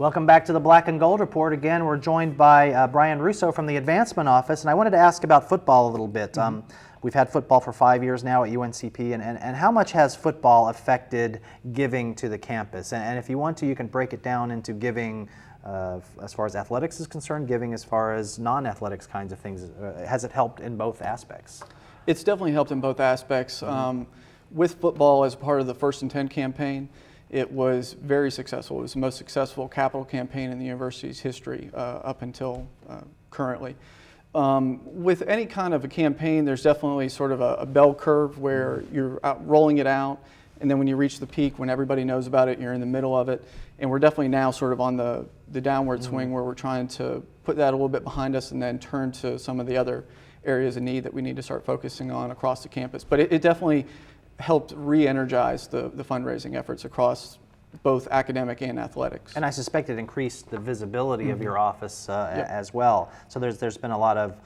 Welcome back to the Black and Gold Report. Again, we're joined by Brian Russo from the Advancement Office, and I wanted to ask about football a little bit. We've had football for 5 years now at UNCP, and how much has football affected giving to the campus? And if you want to, you can break it down into giving as far as athletics is concerned, giving as far as non-athletics kinds of things. Has it helped in both aspects? It's definitely helped in both aspects. With football as part of the First and 10 campaign, it was very successful. It was the most successful capital campaign in the university's history up until currently. With any kind of a campaign, there's definitely sort of a bell curve where you're rolling it out, and then when you reach the peak, when everybody knows about it, you're in the middle of it. And we're definitely now sort of on the downward swing where we're trying to put that a little bit behind us and then turn to some of the other areas of need that we need to start focusing on across the campus. But it definitely helped re-energize the fundraising efforts across both academic and athletics. And I suspect it increased the visibility of your office as well. So there's been a lot of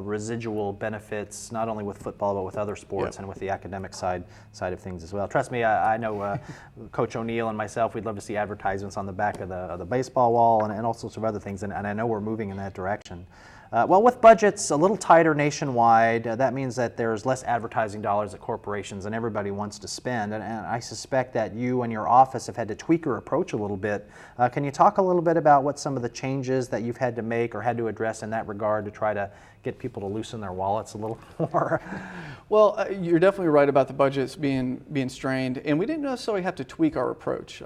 residual benefits, not only with football, but with other sports and with the academic side of things as well. Trust me, I know Coach O'Neill and myself, we'd love to see advertisements on the back of the baseball wall and all sorts of other things, and I know we're moving in that direction. Well, with budgets a little tighter nationwide, that means that there's less advertising dollars at corporations and everybody wants to spend. And I suspect that you and your office have had to tweak your approach a little bit. Can you talk a little bit about what some of the changes that you've had to make or had to address in that regard to try to get people to loosen their wallets a little more? Well, you're definitely right about the budgets being strained, and we didn't necessarily have to tweak our approach.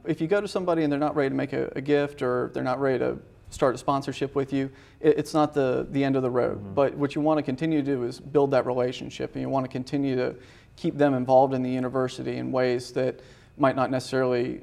If you go to somebody and they're not ready to make a gift, or they're not ready to start a sponsorship with you, it's not the end of the road. But what you want to continue to do is build that relationship, and you want to continue to keep them involved in the university in ways that might not necessarily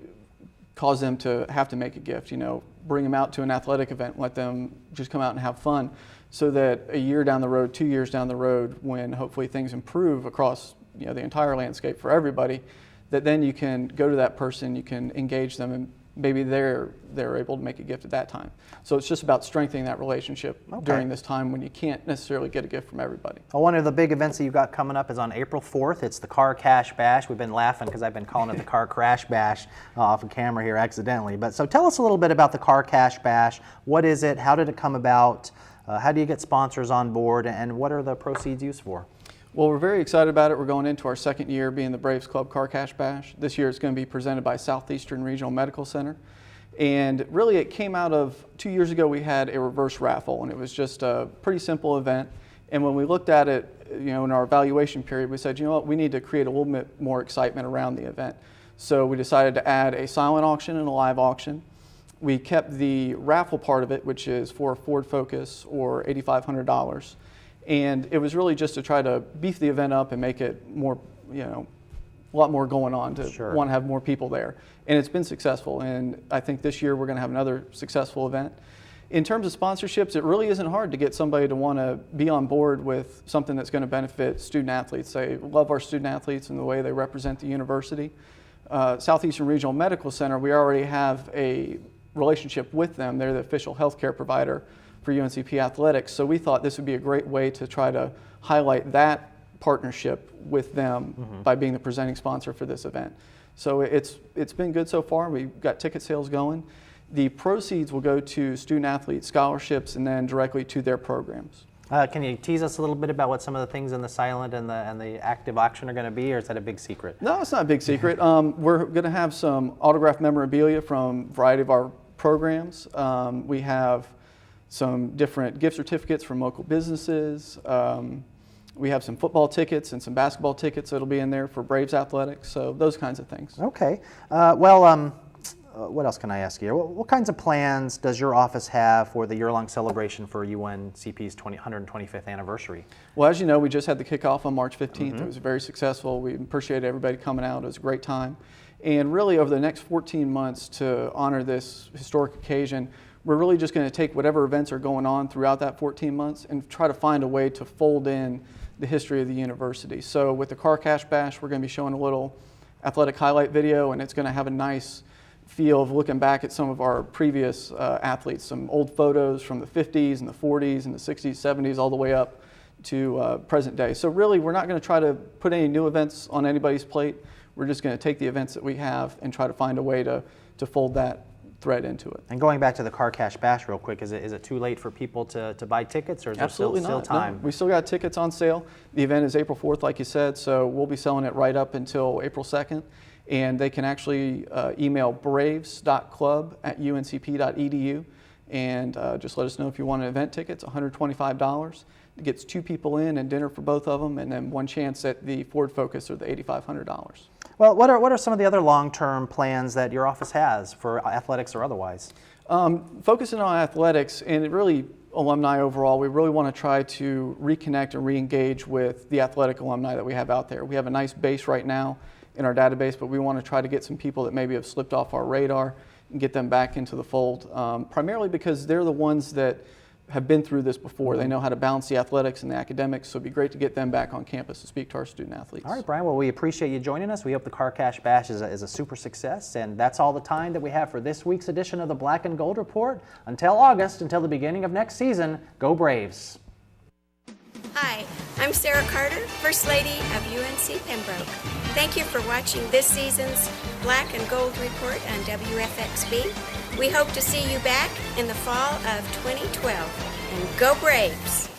cause them to have to make a gift. You know, bring them out to an athletic event, let them just come out and have fun, so that a year down the road, 2 years down the road, when hopefully things improve across the entire landscape for everybody, that then you can go to that person, you can engage them, and maybe they're able to make a gift at that time. So it's just about strengthening that relationship during this time when you can't necessarily get a gift from everybody. Well, one of the big events that you've got coming up is on April 4th. It's the Car Cash Bash. We've been laughing because I've been calling it the Car Crash Bash off of camera here accidentally. But so tell us a little bit about the Car Cash Bash. What is it? How did it come about? How do you get sponsors on board? And what are the proceeds used for? Well, we're very excited about it. We're going into our second year being the Braves Club Car Cash Bash. This year it's going to be presented by Southeastern Regional Medical Center. And really it came out of 2 years ago we had a reverse raffle, and it was just a pretty simple event. And when we looked at it, in our evaluation period, we said, you know what, we need to create a little bit more excitement around the event. So we decided to add a silent auction and a live auction. We kept the raffle part of it, which is for a Ford Focus or $8,500. And it was really just to try to beef the event up and make it more, a lot more going on, to want to have more people there. And it's been successful, and I think this year we're going to have another successful event. In terms of sponsorships, it really isn't hard to get somebody to want to be on board with something that's going to benefit student athletes. They love our student athletes and the way they represent the university. Southeastern Regional Medical Center, we already have a relationship with them. They're the official healthcare provider for UNCP athletics, so we thought this would be a great way to try to highlight that partnership with them by being the presenting sponsor for this event. So it's been good so far. We've got ticket sales going. The proceeds will go to student athlete scholarships and then directly to their programs. Can you tease us a little bit about what some of the things in the silent and the active auction are going to be, or is that a big secret? No, it's not a big secret. We're going to have some autographed memorabilia from a variety of our programs. We have some different gift certificates from local businesses. We have some football tickets and some basketball tickets that'll be in there for Braves athletics, so those kinds of things. Okay. What else can I ask you? What kinds of plans does your office have for the year-long celebration for UNCP's 125th anniversary? Well, as you know, we just had the kickoff on March 15th. It was very successful. We appreciate everybody coming out. It was a great time. And really, over the next 14 months to honor this historic occasion, we're really just going to take whatever events are going on throughout that 14 months and try to find a way to fold in the history of the university. So with the Car Cash Bash, we're going to be showing a little athletic highlight video, and it's going to have a nice feel of looking back at some of our previous athletes, some old photos from the 50s and the 40s and the 60s, 70s, all the way up to present day. So really, we're not going to try to put any new events on anybody's plate. We're just going to take the events that we have and try to find a way to fold that thread into it. And going back to the Car Cash Bash real quick, is it too late for people to buy tickets, or is Absolutely there still not. time? No, we still got tickets on sale. The event is April 4th, like you said, so we'll be selling it right up until April 2nd. And they can actually email braves.club@uncp.edu and just let us know if you want an event ticket. It's $125. It gets 2 people in and dinner for both of them, and then 1 chance at the Ford Focus or the $8,500. Well, what are some of the other long-term plans that your office has for athletics or otherwise? Focusing on athletics and really alumni overall, we really want to try to reconnect and re-engage with the athletic alumni that we have out there. We have a nice base right now in our database, but we want to try to get some people that maybe have slipped off our radar and get them back into the fold, primarily because they're the ones that have been through this before. They know how to balance the athletics and the academics, so it'd be great to get them back on campus to speak to our student athletes. All right, Brian, well, we appreciate you joining us. We hope the Car Cash Bash is a super success, and that's all the time that we have for this week's edition of the Black and Gold Report. Until August, until the beginning of next season, go Braves! Hi, I'm Sarah Carter, First Lady of UNC Pembroke. Thank you for watching this season's Black and Gold Report on WFXB. We hope to see you back in the fall of 2012. And go Braves!